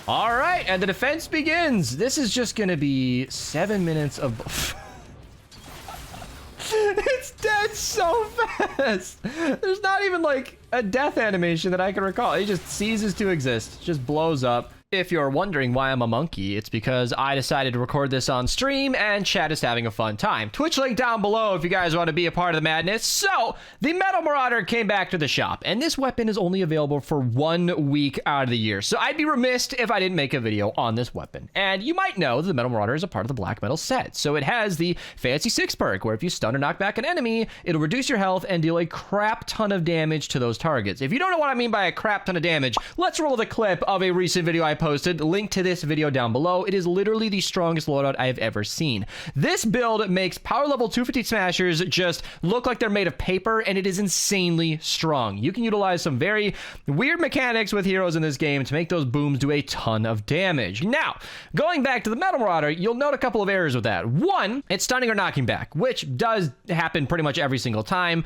All right, and the defense begins. This is just gonna be 7 minutes of... It's dead so fast. There's not even like a death animation that I can recall. It just ceases to exist, just blows up. If you're wondering why I'm a monkey, it's because I decided to record this on stream and chat is having a fun time. Twitch link down below if you guys want to be a part of the madness. So, the Metal Marauder came back to the shop, and this weapon is only available for 1 week out of the year. So I'd be remiss if I didn't make a video on this weapon. And you might know that the Metal Marauder is a part of the Black Metal set. So it has the Fancy 6 perk, where if you stun or knock back an enemy, it'll reduce your health and deal a crap ton of damage to those targets. If you don't know what I mean by a crap ton of damage, let's roll the clip of a recent video I posted. Link to this video down below. It is literally the strongest loadout I have ever seen. This build makes power level 250 smashers just look like they're made of paper, and it is insanely strong. You can utilize some very weird mechanics with heroes in this game to make those booms do a ton of damage. Now, going back to the Metal Marauder, you'll note a couple of errors with that. One, it's stunning or knocking back, which does happen pretty much every single time.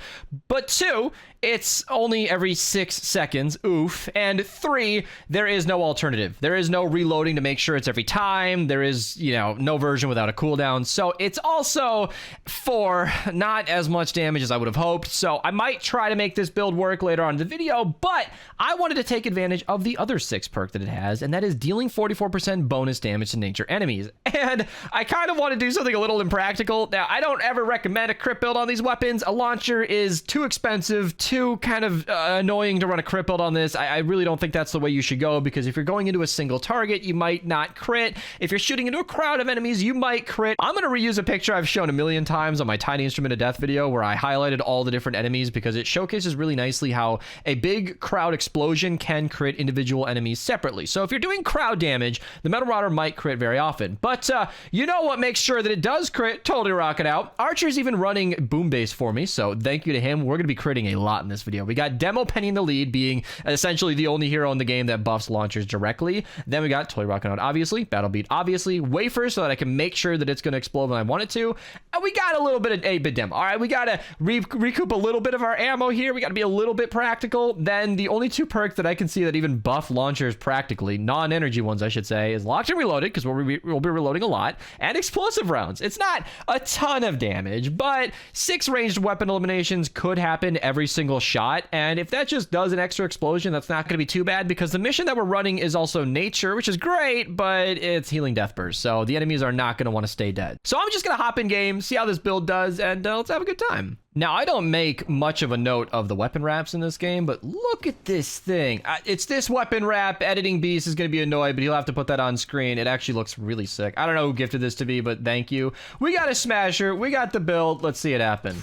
But two, it's only every 6 seconds, oof. And 3, there is no alternative. There is no reloading to make sure it's every time. There is, you know, no version without a cooldown. So it's also 4, not as much damage as I would have hoped. So I might try to make this build work later on in the video, but I wanted to take advantage of the other 6 perk that it has, and that is dealing 44% bonus damage to nature enemies. And I kind of want to do something a little impractical. Now, I don't ever recommend a crit build on these weapons. A launcher is too expensive, too kind of annoying to run a crit build on this. I really don't think that's the way you should go, because if you're going into a single target, you might not crit. If you're shooting into a crowd of enemies, you might crit. I'm going to reuse a picture I've shown a million times on my Tiny Instrument of Death video where I highlighted all the different enemies, because it showcases really nicely how a big crowd explosion can crit individual enemies separately. So if you're doing crowd damage, the Metal Marauder might crit very often. But you know what makes sure that it does crit? Totally rock it out. Archer's even running boom base for me, so thank you to him. We're going to be critting a lot in this video. We got Demo Penny in the lead, being essentially the only hero in the game that buffs launchers directly. Then we got Totally Rocking Out, obviously. Battle Beat, obviously. Wafer, so that I can make sure that it's going to explode when I want it to. And we got a little bit of 8-bit Demo. All right, we got to recoup a little bit of our ammo here. We got to be a little bit practical. Then the only 2 perks that I can see that even buff launchers practically, non-energy ones, I should say, is Locked and Reloaded, because we'll be reloading a lot, and Explosive Rounds. It's not a ton of damage, but 6 ranged weapon eliminations could happen every single shot, and if that just does an extra explosion, that's not going to be too bad, because the mission that we're running is also Nature, which is great, but it's healing death burst, so the enemies are not going to want to stay dead. So I'm just going to hop in game, see how this build does, and let's have a good time. Now, I don't make much of a note of the weapon wraps in this game, but look at this thing. It's this weapon wrap. Editing Beast is going to be annoyed, but he'll have to put that on screen. It actually looks really sick. I don't know who gifted this to me, but thank you. We got a smasher. We got the build. Let's see it happen.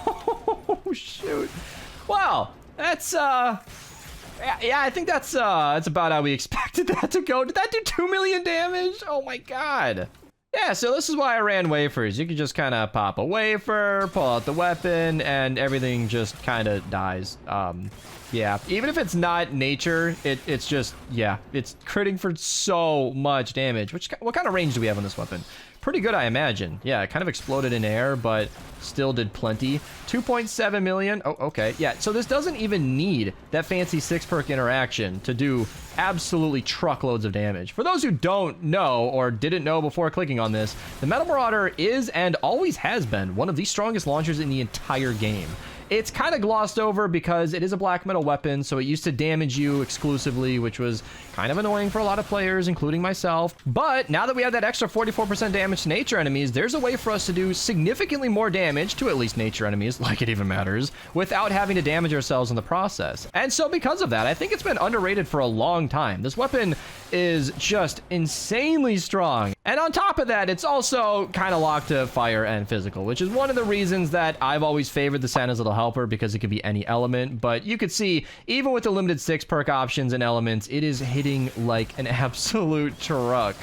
Oh, shoot. Wow. That's, yeah, I think that's about how we expected that to go. Did that do 2 million damage? Oh, my God. Yeah, so this is why I ran wafers. You can just kind of pop a wafer, pull out the weapon, and everything just kind of dies. Yeah, even if it's not nature, it's just, yeah, it's critting for so much damage. What kind of range do we have on this weapon? Pretty good, I imagine. Yeah, it kind of exploded in air, but still did plenty. 2.7 million. Oh, okay. Yeah, so this doesn't even need that fancy 6 perk interaction to do absolutely truckloads of damage. For those who don't know or didn't know before clicking on this, the Metal Marauder is and always has been one of the strongest launchers in the entire game. It's kind of glossed over because it is a black metal weapon, so it used to damage you exclusively, which was kind of annoying for a lot of players, including myself. But now that we have that extra 44% damage to nature enemies, there's a way for us to do significantly more damage to at least nature enemies, like it even matters, without having to damage ourselves in the process. And so because of that, I think it's been underrated for a long time. This weapon is just insanely strong. And on top of that, it's also kind of locked to fire and physical, which is one of the reasons that I've always favored the Santa's Little Helper, because it could be any element. But you could see, even with the limited 6 perk options and elements, it is hitting like an absolute truck.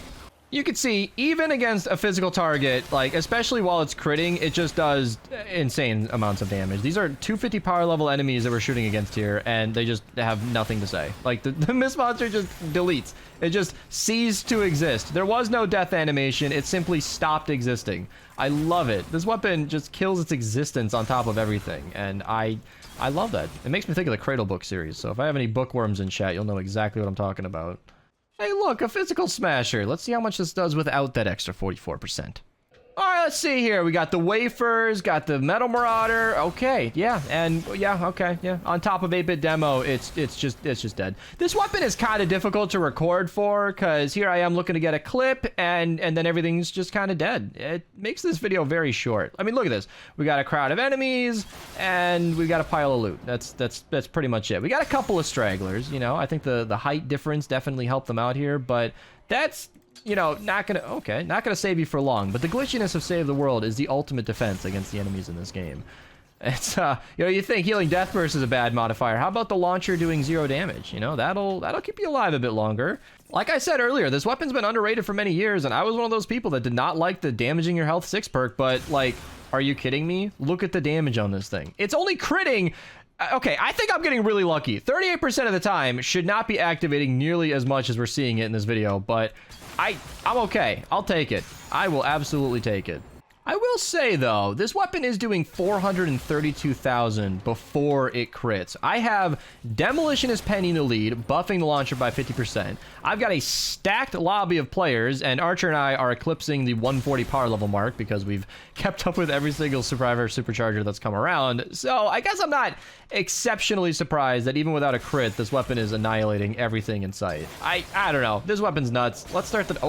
You can see, even against a physical target, like, especially while it's critting, it just does insane amounts of damage. These are 250 power level enemies that we're shooting against here, and they just have nothing to say. Like, the Mist monster just deletes. It just ceased to exist. There was no death animation. It simply stopped existing. I love it. This weapon just kills its existence on top of everything, and I love that. It makes me think of the Cradle book series, so if I have any bookworms in chat, you'll know exactly what I'm talking about. Hey, look, a physical smasher. Let's see how much this does without that extra 44%. All right, let's see here. We got the wafers, got the metal marauder. Okay, yeah, and yeah, okay, yeah. On top of 8-bit demo, it's just dead. This weapon is kind of difficult to record for because here I am looking to get a clip, and then everything's just kind of dead. It makes this video very short. I mean, look at this. We got a crowd of enemies, and we got a pile of loot. That's pretty much it. We got a couple of stragglers. You know, I think the height difference definitely helped them out here, but that's, you know, not gonna save you for long. But the glitchiness of Save the World is the ultimate defense against the enemies in this game. It's you know, you think healing death burst is a bad modifier. How about the launcher doing 0 damage? You know, that'll keep you alive a bit longer. Like I said earlier, this weapon's been underrated for many years, and I was one of those people that did not like the damaging your health 6 perk, but like, are you kidding me? Look at the damage on this thing. It's only critting. Okay, I think I'm getting really lucky. 38% of the time should not be activating nearly as much as we're seeing it in this video, but I'm okay. I'll take it. I will absolutely take it. I will say, though, this weapon is doing 432,000 before it crits. I have Demolitionist Penny in the lead, buffing the launcher by 50%. I've got a stacked lobby of players, and Archer and I are eclipsing the 140 power level mark because we've kept up with every single Survivor Supercharger that's come around. So I guess I'm not exceptionally surprised that even without a crit, this weapon is annihilating everything in sight. I don't know. This weapon's nuts. Let's start the...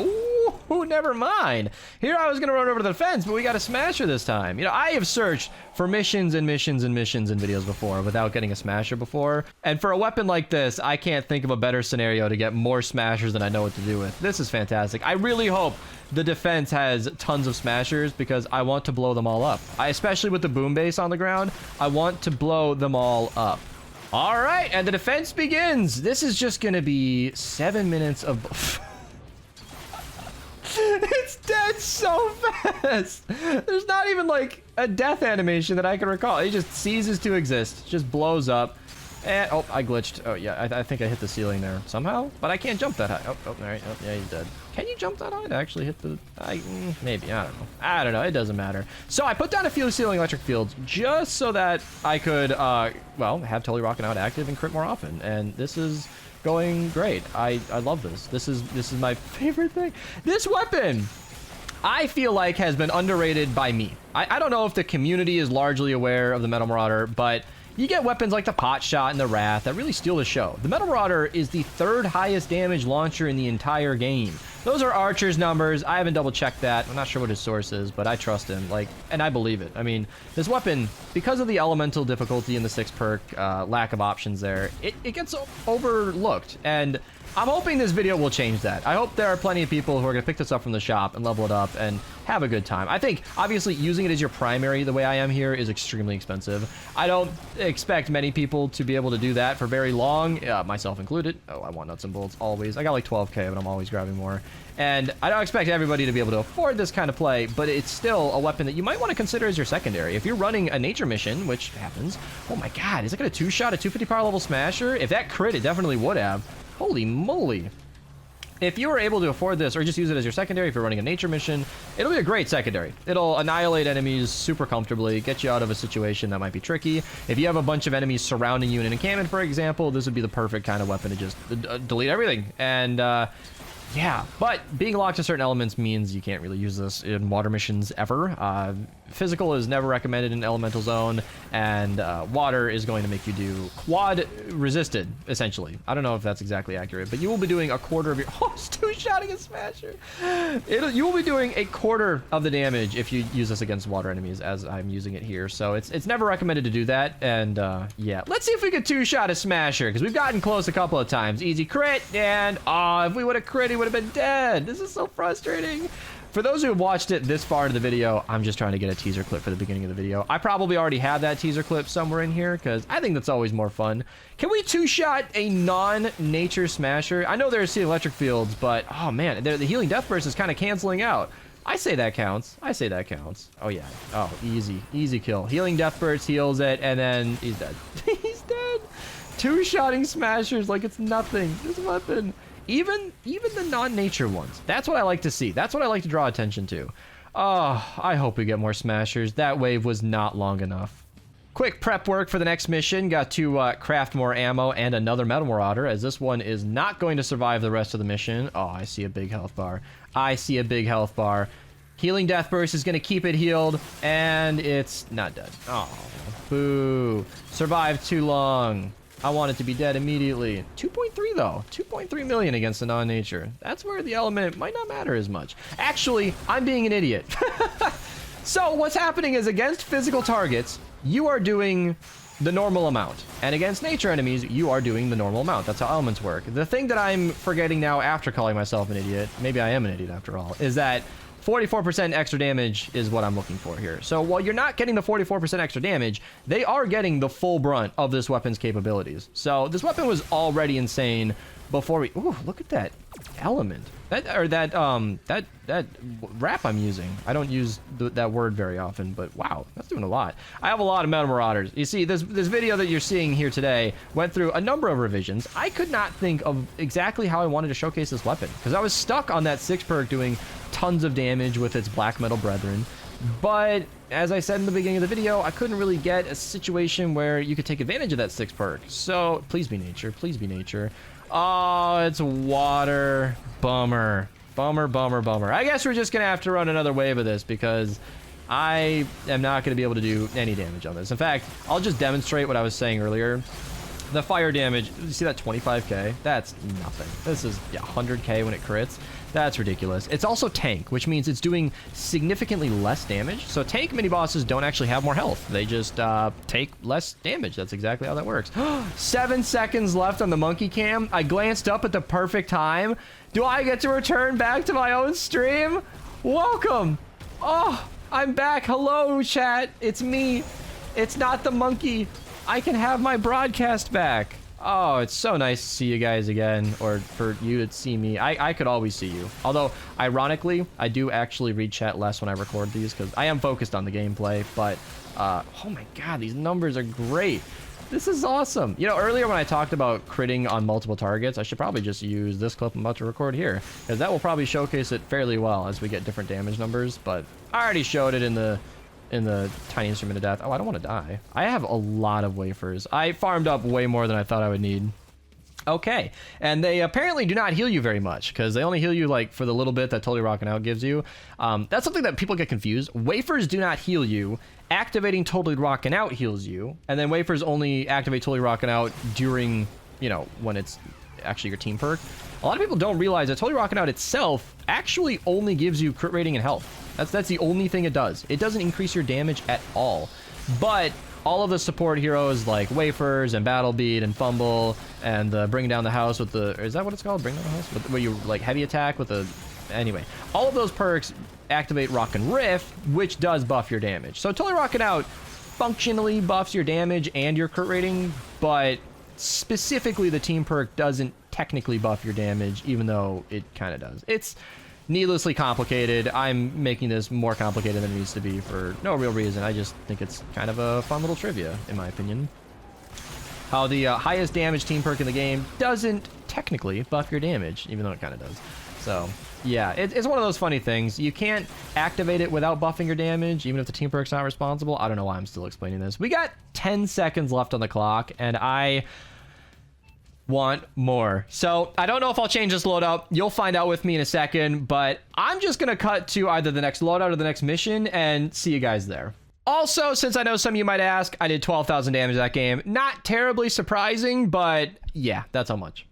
Oh, never mind. Here I was going to run over to the fence, but we got a smasher this time. You know, I have searched for missions and missions and missions in videos before without getting a smasher before. And for a weapon like this, I can't think of a better scenario to get more smashers than I know what to do with. This is fantastic. I really hope the defense has tons of smashers because I want to blow them all up. Especially with the boom base on the ground, I want to blow them all up. All right, and the defense begins. This is just going to be 7 minutes of... It's dead so fast. There's not even like a death animation that I can recall. It just ceases to exist. Just blows up. And oh, I glitched. Oh yeah, I think I hit the ceiling there somehow, but I can't jump that high. Oh, all right. Oh, yeah, he's dead. Can you jump that high to actually hit the... maybe, I don't know. It doesn't matter. So I put down a few ceiling electric fields just so that I could, well, have Totally Rockin' Out active and crit more often. And this is going great. I love this. This is my favorite thing. This weapon, I feel like, has been underrated by me. I don't know if the community is largely aware of the Metal Marauder, but you get weapons like the Pot Shot and the Wrath that really steal the show. The Metal Marauder is the 3rd highest damage launcher in the entire game. Those are Archer's numbers. I haven't double checked that. I'm not sure what his source is, but I trust him. Like, and I believe it. I mean, this weapon, because of the elemental difficulty in the 6 perk, lack of options there, it gets overlooked. And I'm hoping this video will change that. I hope there are plenty of people who are going to pick this up from the shop and level it up and have a good time. I think, obviously, using it as your primary the way I am here is extremely expensive. I don't expect many people to be able to do that for very long, myself included. Oh, I want nuts and bolts always. I got like 12K, but I'm always grabbing more. And I don't expect everybody to be able to afford this kind of play, but it's still a weapon that you might want to consider as your secondary. If you're running a nature mission, which happens, oh my god, is it going to 2-shot a 250 power level smasher? If that crit, it definitely would have. Holy moly. If you were able to afford this, or just use it as your secondary, if you're running a nature mission, it'll be a great secondary. It'll annihilate enemies super comfortably, get you out of a situation that might be tricky. If you have a bunch of enemies surrounding you in an encampment, for example, this would be the perfect kind of weapon to just delete everything. And, yeah, but being locked to certain elements means you can't really use this in water missions ever. Physical is never recommended in elemental zone, and water is going to make you do quad resisted, essentially. I don't know if that's exactly accurate, but you will be doing a quarter of your... Oh, it's 2-shotting a smasher. You will be doing a quarter of the damage if you use this against water enemies, as I'm using it here. So it's never recommended to do that, and yeah. Let's see if we could 2-shot a smasher, because we've gotten close a couple of times. Easy crit, and if we would have crit, he would have been dead. This is so frustrating. For those who have watched it this far into the video, I'm just trying to get a teaser clip for the beginning of the video. I probably already have that teaser clip somewhere in here, because I think that's always more fun. Can we 2-shot a non-nature smasher? I know there's the electric fields, but oh man, the healing death burst is kind of canceling out. I say that counts. I say that counts. Oh yeah. Oh, easy kill. Healing death burst heals it, and then he's dead. He's dead. 2-shotting smashers like it's nothing. This weapon. Even the non-nature ones. That's what I like to see. That's what I like to draw attention to. Oh, I hope we get more smashers. That wave was not long enough. Quick prep work for the next mission. Got to craft more ammo and another Metal Marauder, as this one is not going to survive the rest of the mission. Oh, I see a big health bar. I see a big health bar. Healing Death Burst is going to keep it healed, and it's not dead. Oh, boo. Survived too long. I want it to be dead immediately. 2.3 though. 2.3 million against the non-nature. That's where the element might not matter as much. Actually, I'm being an idiot. So what's happening is against physical targets, you are doing the normal amount. And against nature enemies, you are doing the normal amount. That's how elements work. The thing that I'm forgetting now after calling myself an idiot, maybe I am an idiot after all, is that 44% extra damage is what I'm looking for here. So while you're not getting the 44% extra damage, they are getting the full brunt of this weapon's capabilities. So this weapon was already insane before we... Ooh, look at that element. That wrap I'm using. I don't use that word very often, but wow, that's doing a lot. I have a lot of Metal Marauders. You see, this video that you're seeing here today went through a number of revisions. I could not think of exactly how I wanted to showcase this weapon, because I was stuck on that 6 perk doing tons of damage with its black metal brethren. But as I said in the beginning of the video, I couldn't really get a situation where you could take advantage of that 6 perk. So please be nature, please be nature. Oh, it's water. Bummer. Bummer, bummer, bummer. I guess we're just going to have to run another wave of this because I am not going to be able to do any damage on this. In fact, I'll just demonstrate what I was saying earlier. The fire damage, you see that 25k? That's nothing. This is 100k when it crits. That's ridiculous. It's also tank, which means it's doing significantly less damage. So tank mini bosses don't actually have more health. They just take less damage. That's exactly how that works. 7 seconds left on the monkey cam. I glanced up at the perfect time. Do I get to return back to my own stream? Welcome. Oh, I'm back. Hello, chat. It's me. It's not the monkey. I can have my broadcast back. Oh, it's so nice to see you guys again, or for you to see me. I could always see you. Although, ironically, I do actually read chat less when I record these, because I am focused on the gameplay, but, oh my god, these numbers are great. This is awesome. You know, earlier when I talked about critting on multiple targets, I should probably just use this clip I'm about to record here, because that will probably showcase it fairly well as we get different damage numbers, but I already showed it in the tiny instrument of death. Oh, I don't want to die. I have a lot of wafers. I farmed up way more than I thought I would need. Okay, and they apparently do not heal you very much, because they only heal you like for the little bit that Totally Rockin' Out gives you. That's something that people get confused. Wafers do not heal you. Activating Totally Rockin' Out heals you, and then wafers only activate Totally Rockin' Out during, you know, when it's actually your team perk. A lot of people don't realize that Totally Rockin' Out itself actually only gives you crit rating and health. That's the only thing it does. It doesn't increase your damage at all. But all of the support heroes like Wafers and Battle Bead and Fumble and Bring Down the House with the... Is that what it's called? Bring Down the House? Where you like heavy attack with the... Anyway, all of those perks activate Rockin' Riff, which does buff your damage. So Totally Rockin' Out functionally buffs your damage and your crit rating, but specifically the team perk doesn't technically buff your damage, even though it kind of does. It's needlessly complicated. I'm making this more complicated than it needs to be for no real reason. I just think it's kind of a fun little trivia, in my opinion. How the highest damage team perk in the game doesn't technically buff your damage, even though it kind of does. So, yeah, it's one of those funny things. You can't activate it without buffing your damage, even if the team perk's not responsible. I don't know why I'm still explaining this. We got 10 seconds left on the clock, and I want more. So I don't know if I'll change this loadout. You'll find out with me in a second, but I'm just gonna cut to either the next loadout or the next mission and see you guys there. Also, since I know some of you might ask, I did 12,000 damage that game. Not terribly surprising, but yeah, that's how much.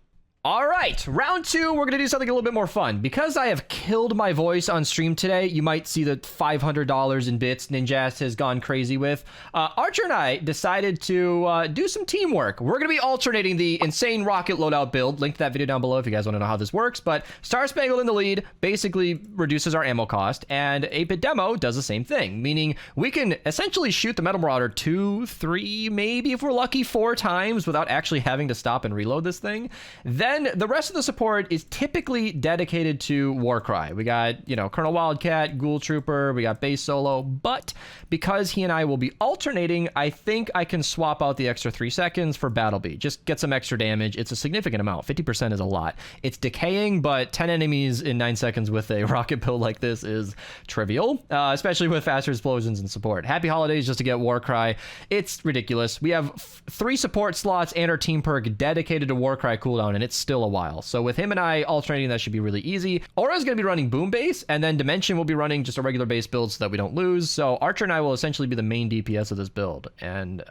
All right, round 2, we're gonna do something a little bit more fun. Because I have killed my voice on stream today, you might see the $500 in bits Ninjast has gone crazy with. Archer and I decided to do some teamwork. We're gonna be alternating the insane rocket loadout build. Link to that video down below if you guys wanna know how this works. But Star Spangled in the lead basically reduces our ammo cost, and 8-Bit Demo does the same thing, meaning we can essentially shoot the Metal Marauder 2, 3, maybe if we're lucky 4 times without actually having to stop and reload this thing. Then Then the rest of the support is typically dedicated to Warcry. We got, you know, Colonel Wildcat, Ghoul Trooper, we got Base Solo, but because he and I will be alternating, I think I can swap out the extra 3 seconds for Battle Beat. Just get some extra damage. It's a significant amount. 50% is a lot. It's decaying, but 10 enemies in 9 seconds with a rocket build like this is trivial, especially with faster explosions and support. Happy holidays just to get Warcry. It's ridiculous. We have 3 support slots and our team perk dedicated to Warcry cooldown, and it's still a while. So with him and I alternating, that should be really easy. Aura's going to be running Boom Base, and then Dimension will be running just a regular base build so that we don't lose. So Archer and I will essentially be the main DPS of this build. And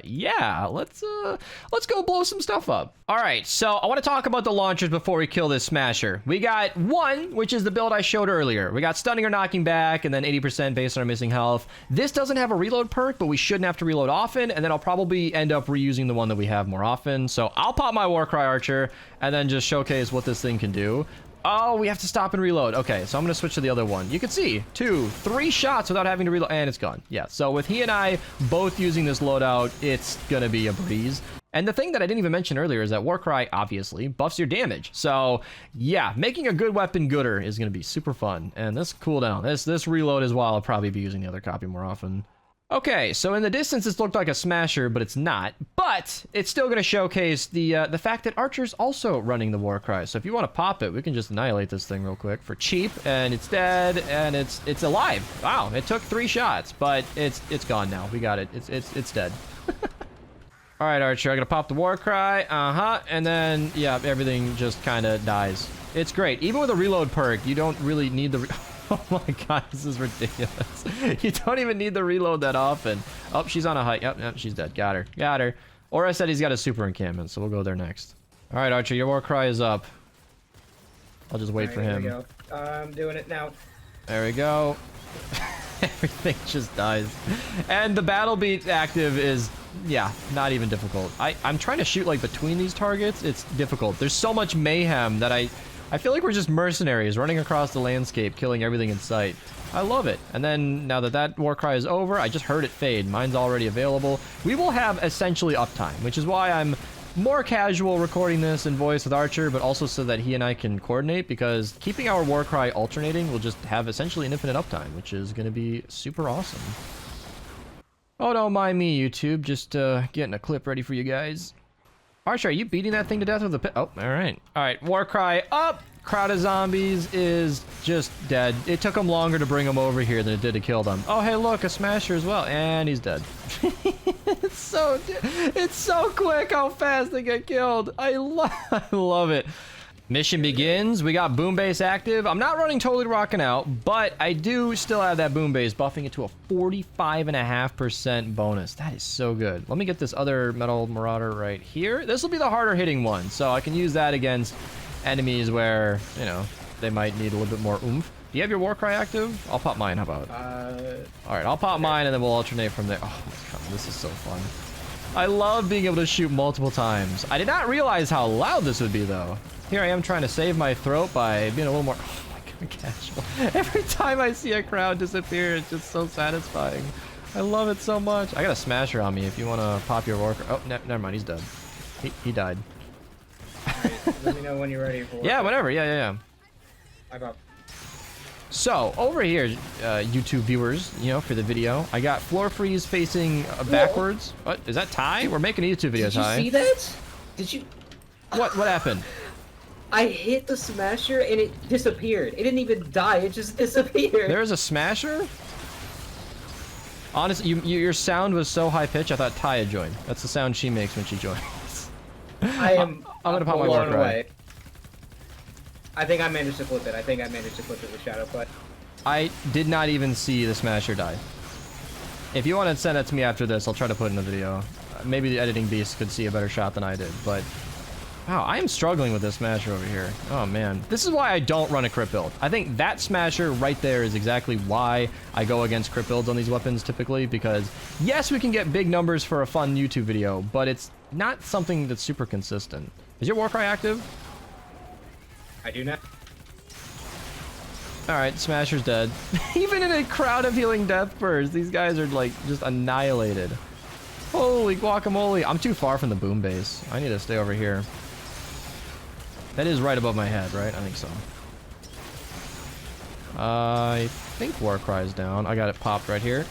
yeah, let's go blow some stuff up. All right, so I want to talk about the launchers before we kill this Smasher. We got 1, which is the build I showed earlier. We got Stunning or Knocking Back, and then 80% based on our missing health. This doesn't have a reload perk, but we shouldn't have to reload often, and then I'll probably end up reusing the one that we have more often. So I'll pop my Warcry Archer, and then just showcase what this thing can do. Oh, we have to stop and reload. Okay, so I'm gonna switch to the other one. You can see 2, 3 shots without having to reload, and it's gone. Yeah, so with he and I both using this loadout, it's gonna be a breeze. And the thing that I didn't even mention earlier is that Warcry obviously buffs your damage. So yeah, making a good weapon gooder is gonna be super fun. And this cooldown, this reload as well, I'll probably be using the other copy more often. Okay, so in the distance, this looked like a Smasher, but it's not. But it's still going to showcase the fact that Archer's also running the Warcry. So if you want to pop it, we can just annihilate this thing real quick for cheap, and it's dead, and it's alive. Wow, it took 3 shots, but it's gone now. We got it. It's dead. All right, Archer, I'm gonna pop the Warcry. And then yeah, everything just kind of dies. It's great. Even with a reload perk, you don't really need the. Oh my god, this is ridiculous. You don't even need the reload that often. Oh, she's on a hike. Yep, she's dead. Got her. Got her. Aura said he's got a super encampment, so we'll go there next. All right, Archer, your Warcry is up. I'll just wait for him. There we go. I'm doing it now. There we go. Everything just dies. And the battle beat active is, yeah, not even difficult. I'm trying to shoot like between these targets. It's difficult. There's so much mayhem that I feel like we're just mercenaries running across the landscape, killing everything in sight. I love it. And then now that Warcry is over, I just heard it fade. Mine's already available. We will have essentially uptime, which is why I'm more casual recording this in voice with Archer, but also so that he and I can coordinate, because keeping our Warcry alternating will just have essentially an infinite uptime, which is going to be super awesome. Oh, don't mind me, YouTube. Just getting a clip ready for you guys. Archer, are you beating that thing to death with a pit? Oh, all right. All right, Warcry up. Crowd of zombies is just dead. It took him longer to bring him over here than it did to kill them. Oh, hey, look, a Smasher as well. And he's dead. It's so quick how fast they get killed. I love it. Mission begins. We got Boom Base active. I'm not running Totally Rocking Out, but I do still have that Boom Base, buffing it to a 45.5% bonus. That is so good. Let me get this other Metal Marauder right here. This will be the harder hitting one, so I can use that against enemies where, you know, they might need a little bit more oomph. Do you have your Warcry active? I'll pop mine. How about? All right, I'll pop mine and then we'll alternate from there. Oh my god, this is so fun. I love being able to shoot multiple times. I did not realize how loud this would be though. Here I am trying to save my throat by being a little more, oh my god, casual. Every time I see a crowd disappear, it's just so satisfying. I love it so much. I got a Smasher on me if you want to pop your Warcry. Oh, never mind, he's dead. He died. Right, let me know when you're ready for Yeah, whenever. Yeah. I got. So over here, YouTube viewers, you know, for the video, I got Floor Freeze facing backwards. What is that? Ty? We're making a YouTube video, Ty. Did you see that? Did you? What happened? I hit the Smasher and it disappeared. It didn't even die. It just disappeared. There's a Smasher? Honestly, your sound was so high pitched, I thought Ty had joined. That's the sound she makes when she joins. I'm gonna pop my Warcry. I think I managed to flip it. I think I managed to flip it with Shadow Cut. I did not even see the Smasher die. If you want to send that to me after this, I'll try to put it in the video. Maybe the editing beast could see a better shot than I did, but wow, I am struggling with this Smasher over here. Oh man, this is why I don't run a crit build. I think that Smasher right there is exactly why I go against crit builds on these weapons typically, because yes, we can get big numbers for a fun YouTube video, but it's not something that's super consistent. Is your Warcry active? I do not. Alright, Smasher's dead. Even in a crowd of healing death bursts, these guys are like just annihilated. Holy guacamole. I'm too far from the Boom Base. I need to stay over here. That is right above my head, right? I think so. I think Warcry is down. I got it popped right here.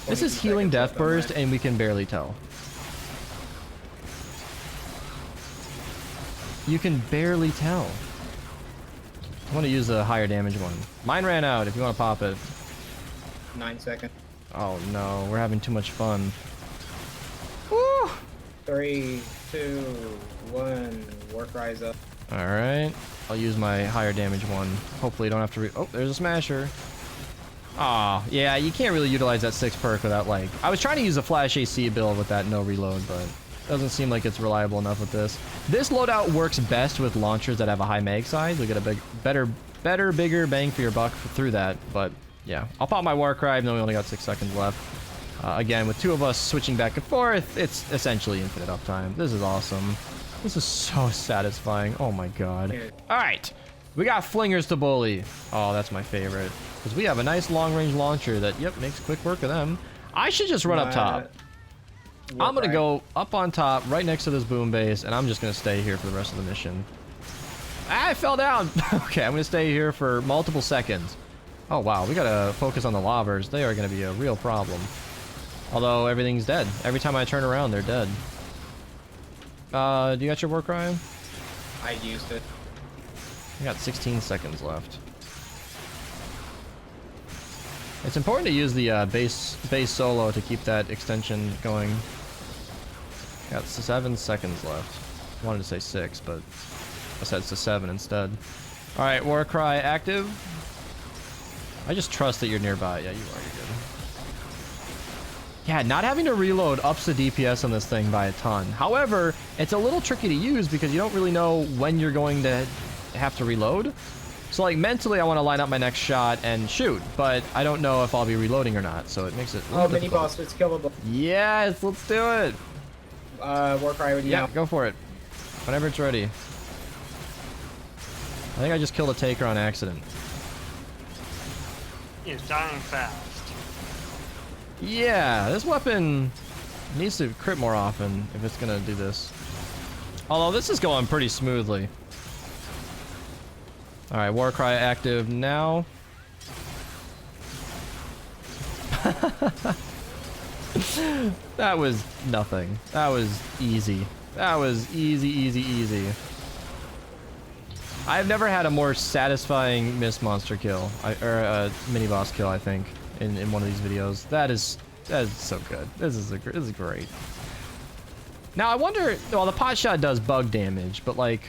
This is healing death burst, and we can barely tell. You can barely tell. I want to use a higher damage one. Mine ran out if you want to pop it. 9 seconds. Oh no, we're having too much fun. Woo! 3, 2, 1. Warcry's up. Alright. I'll use my higher damage one. Hopefully I don't have to oh, there's a smasher. Aw, yeah, you can't really utilize that 6 perk without like... I was trying to use a flash AC build with that no reload, but doesn't seem like it's reliable enough with this. This loadout works best with launchers that have a high mag size. You'll get a better, bigger bang for your buck through that, but yeah. I'll pop my Warcry, even though we only got 6 seconds left. Again, with 2 of us switching back and forth, it's essentially infinite uptime. This is awesome. This is so satisfying. Oh my god. Alright, we got flingers to bully. Oh, that's my favorite. Because we have a nice long-range launcher that, yep, makes quick work of them. I should just run up top. I'm going to go up on top, right next to this boom base, and I'm just going to stay here for the rest of the mission. Ah, I fell down! Okay, I'm going to stay here for multiple seconds. Oh, wow, we got to focus on the lobbers. They are going to be a real problem. Although, everything's dead. Every time I turn around, they're dead. Do you got your Warcry? I used it. I got 16 seconds left. It's important to use the base solo to keep that extension going. Got 7 seconds left. I wanted to say 6, but I said it's 7 instead. Alright, Warcry active. I just trust that you're nearby. Yeah, you are. You're good. Yeah, not having to reload ups the DPS on this thing by a ton. However, it's a little tricky to use because you don't really know when you're going to have to reload. So, like, mentally, I want to line up my next shot and shoot, but I don't know if I'll be reloading or not, so it makes it a little mini difficult. boss, it's killable. Yes, let's do it. Warcry with you. Yeah, go for it. Whenever it's ready. I think I just killed a taker on accident. He's dying fast. Yeah, this weapon needs to crit more often if it's gonna do this. Although this is going pretty smoothly. Alright, Warcry active now. That was nothing. That was easy. That was easy, easy, easy. I've never had a more satisfying Mist monster kill, or a mini boss kill, I think, in one of these videos. That is so good. This is great. Now I wonder, well, the pot shot does bug damage, but like,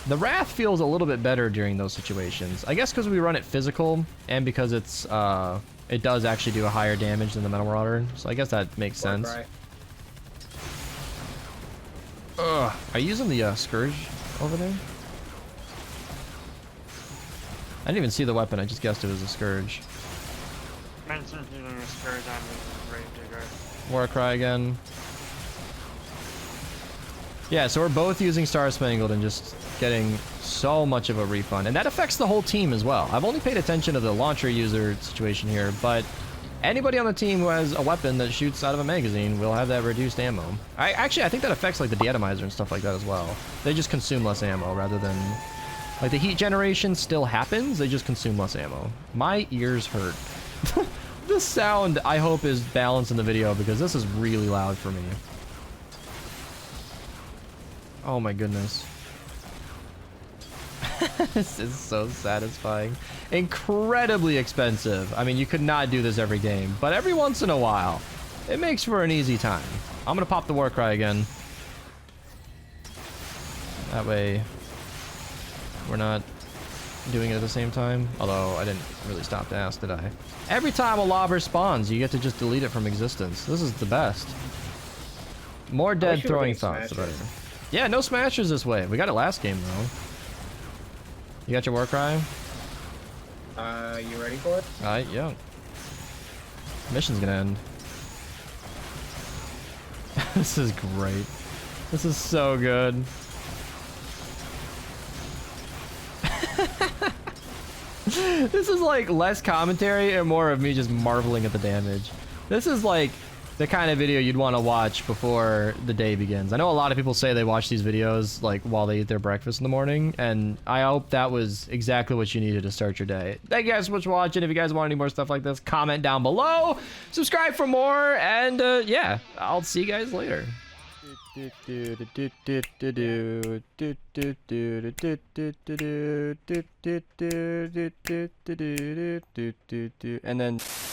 the Wrath feels a little bit better during those situations. I guess because we run it physical, and because it's it does actually do a higher damage than the Metal Marauder. So I guess that makes sense. Ugh. Are you using the Scourge over there? I didn't even see the weapon. I just guessed it was a Scourge. Mentioned using a Scourge on the Gravedigger. Warcry again. Yeah, so we're both using Star Spangled and just getting so much of a refund. And that affects the whole team as well. I've only paid attention to the launcher user situation here, but anybody on the team who has a weapon that shoots out of a magazine will have that reduced ammo. I think that affects like the de-atomizer and stuff like that as well. They just consume less ammo rather than... Like the heat generation still happens, they just consume less ammo. My ears hurt. This sound, I hope, is balanced in the video because this is really loud for me. Oh my goodness. This is so satisfying. Incredibly expensive. I mean, you could not do this every game, but every once in a while, it makes for an easy time. I'm gonna pop the Warcry again. That way, we're not doing it at the same time. Although, I didn't really stop to ask, did I? Every time a lobber spawns, you get to just delete it from existence. This is the best. More dead throwing thoughts, the better. Yeah, no smashers this way. We got it last game, though. You got your Warcry? You ready for it? Yeah. Mission's gonna end. This is great. This is so good. This is like less commentary and more of me just marveling at the damage. This is like the kind of video you'd want to watch before the day begins. I know a lot of people say they watch these videos like while they eat their breakfast in the morning, and I hope that was exactly what you needed to start your day. Thank you guys so much for watching. If you guys want any more stuff like this, comment down below, subscribe for more, and yeah, I'll see you guys later. And then